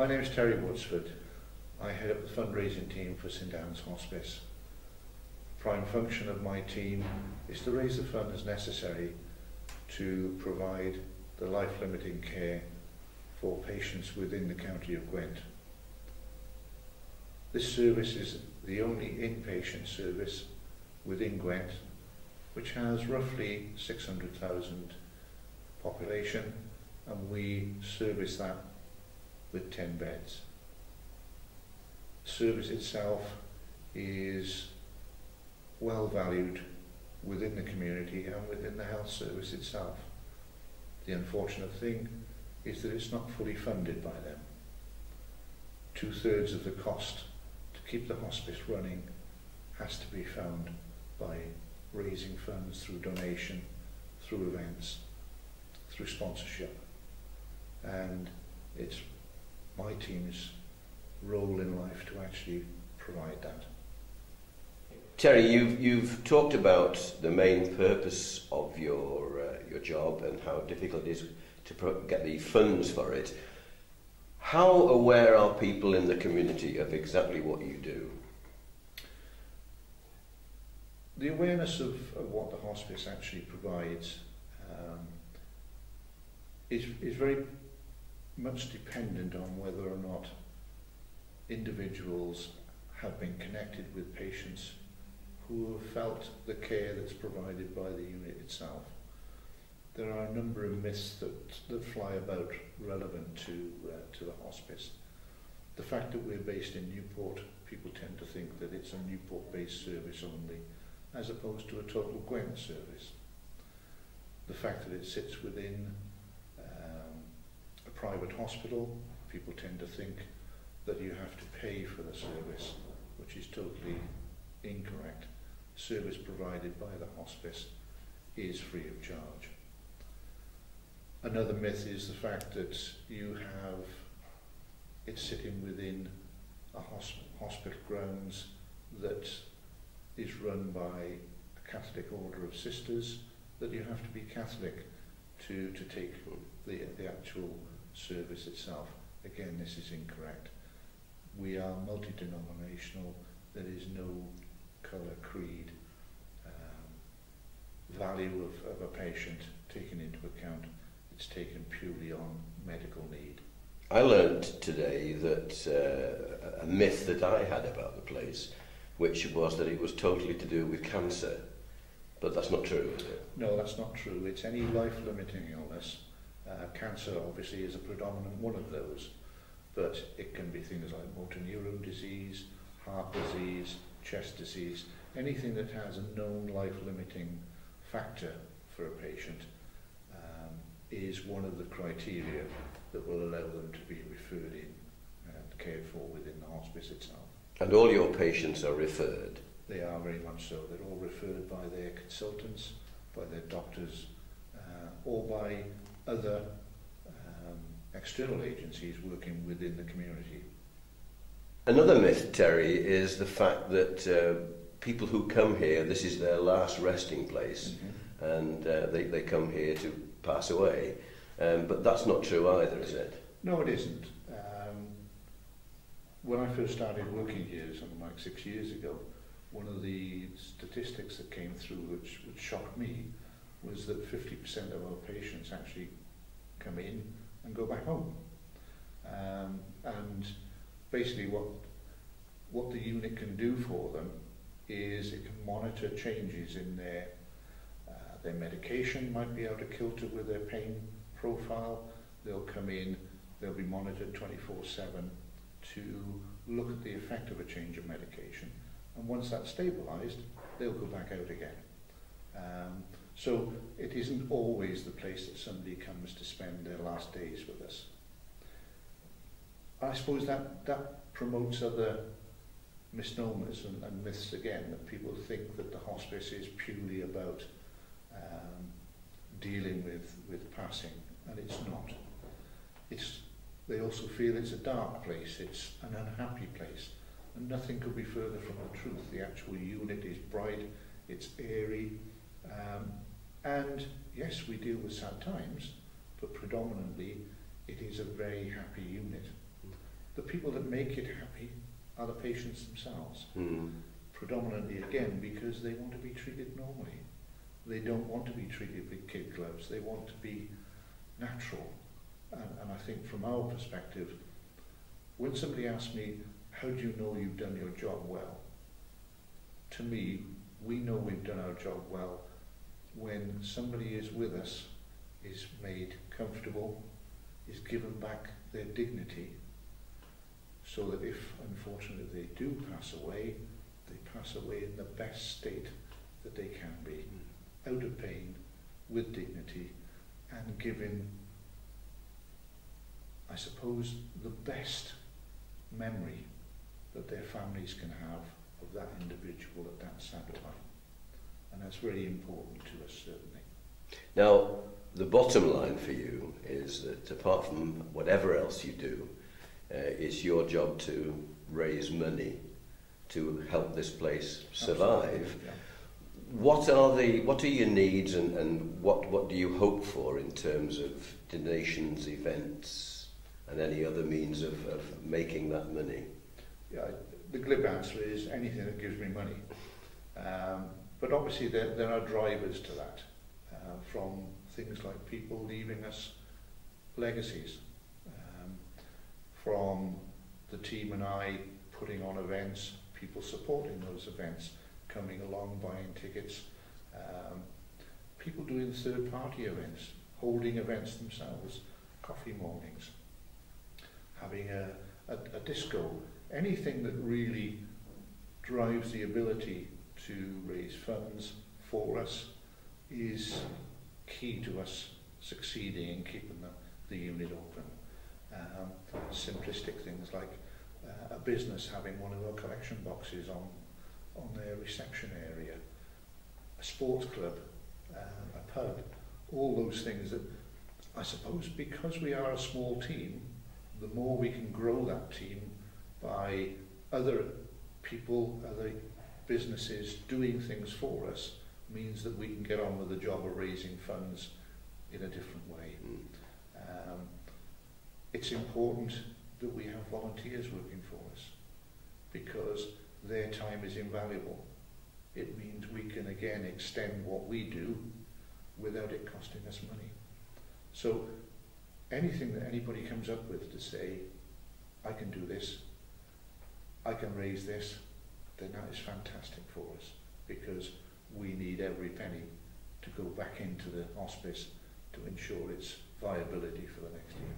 My name is Terry Woodsford. I head up the fundraising team for St Anne's Hospice. The prime function of my team is to raise the funds necessary to provide the life-limiting care for patients within the county of Gwent. This service is the only inpatient service within Gwent, which has roughly 600,000 population, and we service that with 10 beds. The service itself is well valued within the community and within the health service itself. The unfortunate thing is that it's not fully funded by them. 2/3 of the cost to keep the hospice running has to be found by raising funds through donation, through events, through sponsorship. And it's my team's role in life to actually provide that. Terry, you've talked about the main purpose of your job and how difficult it is to get the funds for it. How aware are people in the community of exactly what you do? The awareness of what the hospice actually provides is very much dependent on whether or not individuals have been connected with patients who have felt the care that's provided by the unit itself. There are a number of myths that fly about relevant to the hospice. The fact that we're based in Newport, people tend to think that it's a Newport-based service only, as opposed to a total Gwent service. The fact that it sits within a private hospital, people tend to think that you have to pay for the service, which is totally incorrect. Service provided by the hospice is free of charge. Another myth is the fact that you have it sitting within a hospital grounds that is run by a Catholic order of sisters, that you have to be Catholic to take the actual service itself. Again, this is incorrect. We are multi-denominational. There is no colour, creed, value of a patient taken into account. It's taken purely on medical need. I learned today that a myth that I had about the place, which was that it was totally to do with cancer, but that's not true, is it? No, that's not true. It's any life-limiting illness. Cancer obviously is a predominant one of those, but it can be things like motor neuron disease, heart disease, chest disease, anything that has a known life-limiting factor for a patient is one of the criteria that will allow them to be referred in and cared for within the hospice itself. And all your patients are referred? They are very much so. They're all referred by their consultants, by their doctors, or by other external agencies working within the community. Another myth, Terry, is the fact that people who come here, this is their last resting place, and they come here to pass away. But that's not true either, is it? No, it isn't. When I first started working here, something like 6 years ago, one of the statistics that came through which shocked me was that 50% of our patients actually come in and go back home. And basically what the unit can do for them is it can monitor changes in their medication might be out of kilter with their pain profile. They'll come in, they'll be monitored 24/7 to look at the effect of a change of medication. And once that's stabilised, they'll go back out again. So it isn't always the place that somebody comes to spend their last days with us. I suppose that promotes other misnomers and myths again, that people think that the hospice is purely about dealing with passing, and it's not. They also feel it's a dark place, it's an unhappy place, and nothing could be further from the truth. The actual unit is bright, it's airy, and yes, we deal with sad times, but predominantly it is a very happy unit. The people that make it happy are the patients themselves. Mm. Predominantly, again, because they want to be treated normally. They don't want to be treated with kid gloves. They want to be natural. And I think from our perspective, when somebody asks me, how do you know you've done your job well? To me, we know we've done our job well when somebody is with us, is made comfortable, is given back their dignity, so that if, unfortunately, they do pass away, they pass away in the best state that they can be, out of pain, with dignity, and given, I suppose, the best memory that their families can have of that individual at that sad time. And that's very important to us, certainly. Now, the bottom line for you is that apart from whatever else you do, it's your job to raise money to help this place survive. Yeah. What are your needs, and what do you hope for in terms of donations, events, and any other means of making that money? Yeah, the glib answer is anything that gives me money. But obviously there are drivers to that, from things like people leaving us legacies, from the team and I putting on events, people supporting those events, coming along, buying tickets, people doing third-party events, holding events themselves, coffee mornings, having a disco, anything that really drives the ability to raise funds for us is key to us succeeding in keeping the unit open. Simplistic things like a business having one of our collection boxes on their reception area, a sports club, a pub, all those things that I suppose because we are a small team, the more we can grow that team by other people, other businesses doing things for us, means that we can get on with the job of raising funds in a different way. It's important that we have volunteers working for us because their time is invaluable. It means we can again extend what we do without it costing us money. So anything that anybody comes up with to say, I can do this, I can raise this, then that is fantastic for us because we need every penny to go back into the hospice to ensure its viability for the next year.